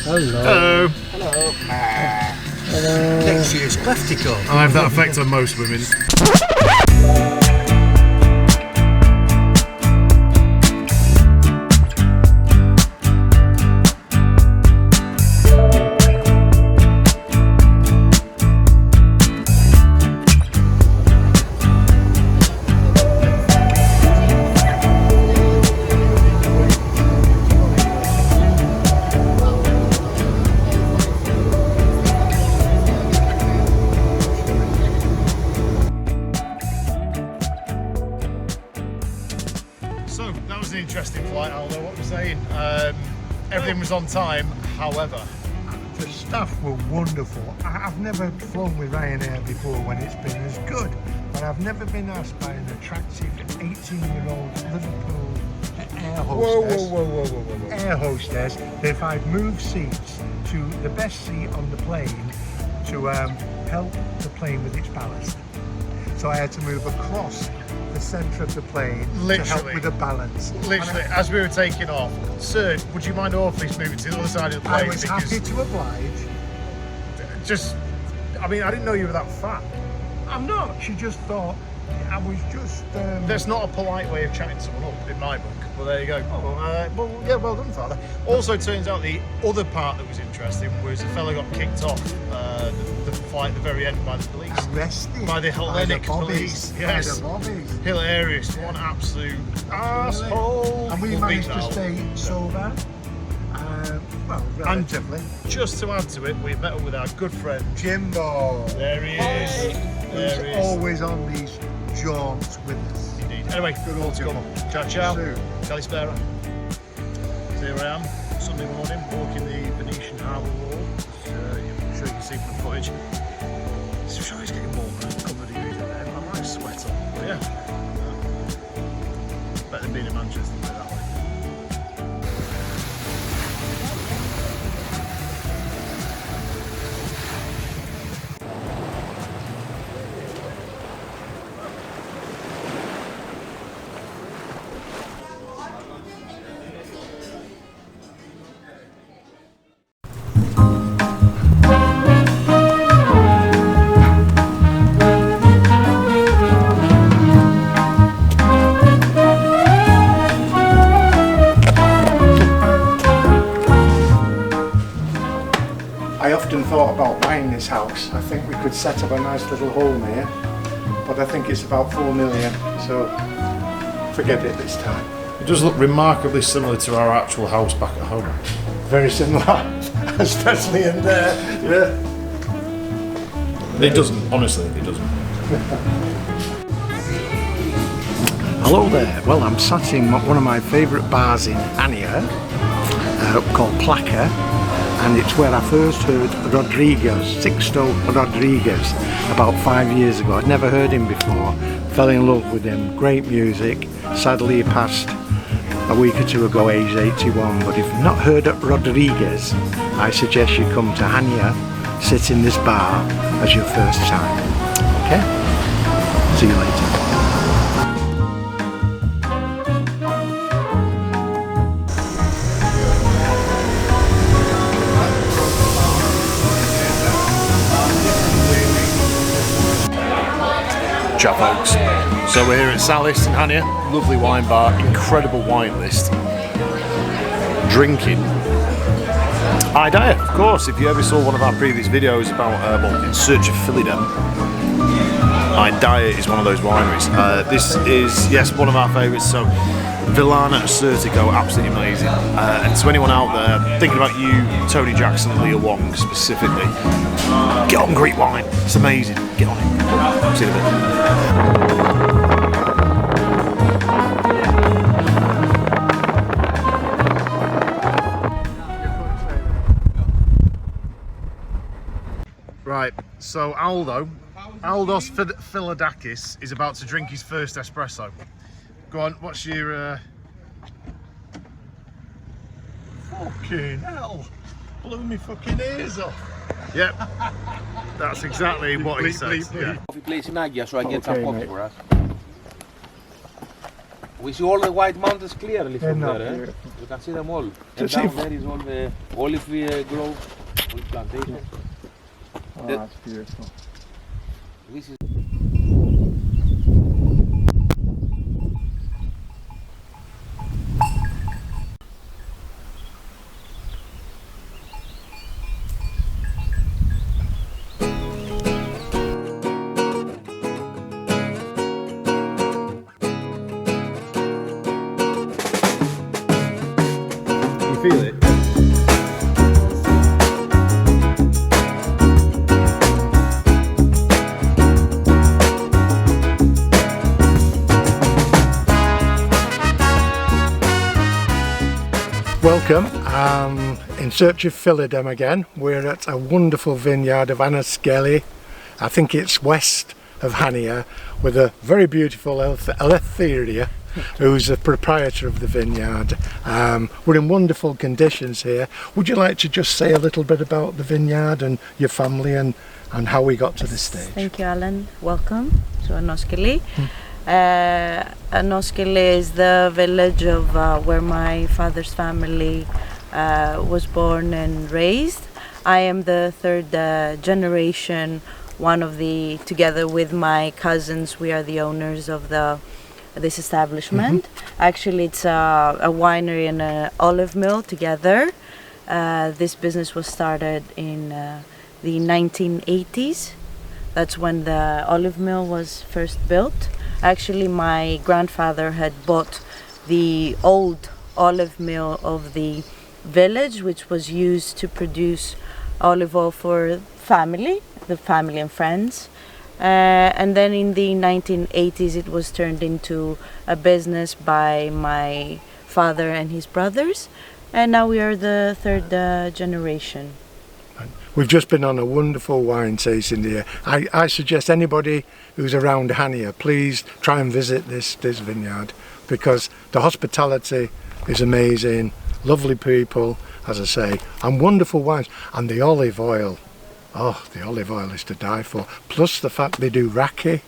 Hello. Hello. Hello. Next year's Cleftico. I have that effect on most women. So that was an interesting flight, Aldo. What were you saying? Everything was on time, however. The staff were wonderful. I've never flown with Ryanair before when it's been as good, but I've never been asked by an attractive 18-year-old Liverpool air hostess, air hostess if I'd move seats to the best seat on the plane to help the plane with its ballast. So I had to move across the centre of the plane to help with the balance. Literally, as we were taking off, sir, would you mind awfully moving to the other side of the plane? I was happy to oblige. Just, I mean, I didn't know you were that fat. I'm not. She just thought I was just... That's not a polite way of chatting someone up, in my book. Well, there you go. Well, yeah, well done, Father. Also, turns out the other part that was interesting was a fellow got kicked off the flight at the very end by the police. Arrested. By the Hellenic police. Yes. Hilarious. What an absolute asshole. And we managed to stay sober. Well, relatively. And just to add to it, we met up with our good friend Jimbo. There he is. There he is. Always on these jaunts with us. Indeed. Anyway, good old Jimbo. Ciao, ciao. Calispera. So here I am, Sunday morning, walking the Venetian harbour wall. I'm sure you can see from the footage. So sure it's getting warmer, a couple of degrees in there. I might sweat on, but yeah. Better than being in Manchester, put it that way. I often thought about buying this house. I think we could set up a nice little home here, but I think it's about 4 million, so forget it this time. It does look remarkably similar to our actual house back at home. Very similar, especially in there, yeah. It doesn't, honestly, it doesn't. Hello there. Well, I'm sat in one of my favourite bars in Hania, called Plaka, and it's where I first heard Sixto Rodriguez, about 5 years ago. I'd never heard him before, fell in love with him, great music. Sadly he passed a week or two ago, age 81, but if you've not heard of Rodriguez, I suggest you come to Hania, sit in this bar as your first time. Okay? See you later. Ciao folks. So we're here at Salis in Hania, lovely wine bar, incredible wine list. Drinking. Idea, of course, if you ever saw one of our previous videos about, In Search of Philedem, Idea is one of those wineries. This is, yes, one of our favourites, so Villana Assertico, absolutely amazing. And to anyone out there, thinking about you, Tony Jackson, Leah Wong specifically, get on Greek wine, it's amazing, get on it. See you in a bit. Right, so Aldos Philodakis is about to drink his first espresso. Go on, what's your... Fucking hell! Blew me fucking ears off. Yep, that's exactly what he says. Yeah. Coffee place in Hania, so I get some coffee for us. We see all the white mountains clearly from not there. Eh? beautiful. You can see them all. To And see- down there is all the olive grove, olive plantation. Oh, The- that's beautiful. This is You feel it? Welcome. I'm in search of Philedem again. We're at a wonderful vineyard of Anoskeli. I think it's west of Hania, with a very beautiful Eleutheria, who's the proprietor of the vineyard. We're in wonderful conditions here. Would you like to just say a little bit about the vineyard and your family and how we got to this stage? Thank you, Alan. Welcome to Anoskeli. Anoskeli is the village of where my father's family was born and raised. I am the third generation. Together with my cousins, we are the owners of this establishment. Actually, it's a winery and an olive mill together. This business was started in the 1980s. That's when the olive mill was first built. Actually, my grandfather had bought the old olive mill of the village, which was used to produce olive oil for the family and friends. And then in the 1980s, it was turned into a business by my father and his brothers. And now we are the third generation. We've just been on a wonderful wine tasting here. I suggest anybody who's around Hania, please try and visit this vineyard, because the hospitality is amazing, lovely people, as I say, and wonderful wines. And the olive oil, oh, the olive oil is to die for. Plus the fact they do raki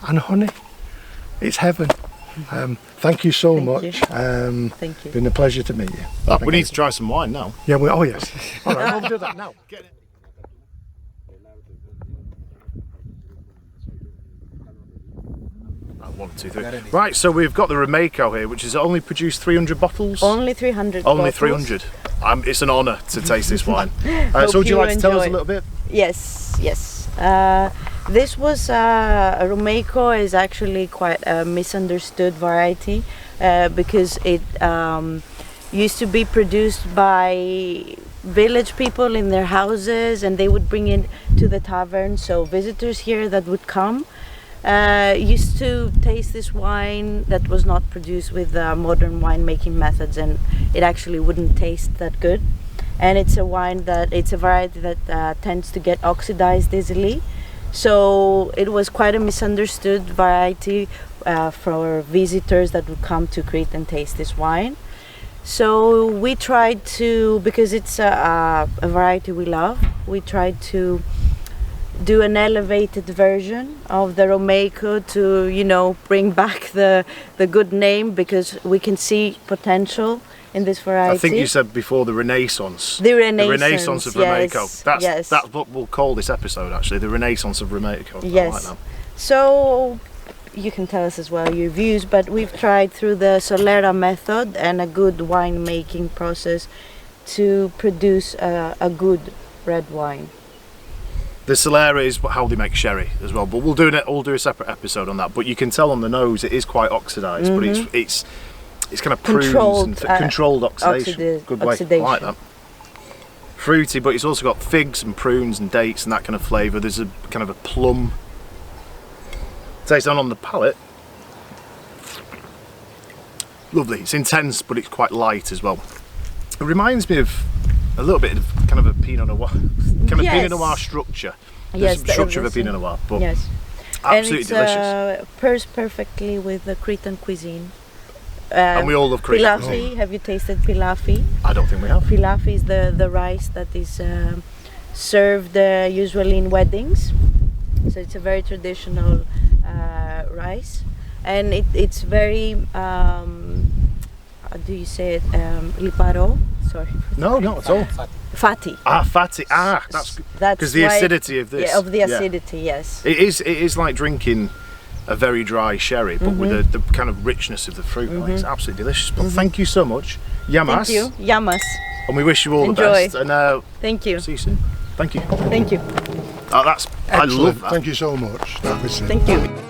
and honey. It's heaven. Thank you so much. You. Thank you. Been a pleasure to meet you. We need to try some wine now. Yeah, oh yes. All right, we'll do that now. Get it. One, two, three. Right, so we've got the Romeiko here, which has only produced 300 bottles. Only 300 Only bottles. 300. It's an honour to taste this wine. Hope So would you you like to tell us a enjoy. little bit? Yes. This was Romeiko is actually quite a misunderstood variety because it used to be produced by village people in their houses, and they would bring it to the tavern. So visitors here that would come used to taste this wine that was not produced with modern winemaking methods, and it actually wouldn't taste that good. And it's a variety that tends to get oxidized easily. So it was quite a misunderstood variety for visitors that would come to Crete and taste this wine. So we tried to, because it's a variety we love, we tried to do an elevated version of the Romeiko to, bring back the good name, because we can see potential in this variety. I think you said before the Renaissance. The Renaissance. The Renaissance of Romeiko. Yes. That's what we'll call this episode, actually. The Renaissance of Romeiko. Yes. I like that. So you can tell us as well your views, but we've tried through the Solera method and a good winemaking process to produce a good red wine. The Solera is how they make sherry as well, but we'll do a separate episode on that. But you can tell on the nose it is quite oxidised, but it's kind of prunes and controlled oxidation. Good way, I like that. Fruity, but it's also got figs and prunes and dates and that kind of flavour. There's a kind of a plum taste on the palate. Lovely. It's intense, but it's quite light as well. It reminds me of a little bit of kind of a Pinot Noir, Pinot Noir structure. Yes, the structure of a Pinot Noir, but yes, absolutely delicious. And it pairs perfectly with the Cretan cuisine. And we all love Crete. Pilafi. Have you tasted pilafi? I don't think we have. Pilafi is the rice that is served usually in weddings. So it's a very traditional rice. and it's very how do you say it, liparo? Sorry. No, not at all. Fatty. Fatty. That's because the why acidity of this. Yeah, of the acidity, yes. It is like drinking a very dry sherry, but with the kind of richness of the fruit. It's absolutely delicious. But thank you so much. Yamas. Thank you. Yamas. And we wish you all the Enjoy. best. And Thank you. see you soon. Thank you. Thank you. I love that. Thank you so much. That was it. Thank you.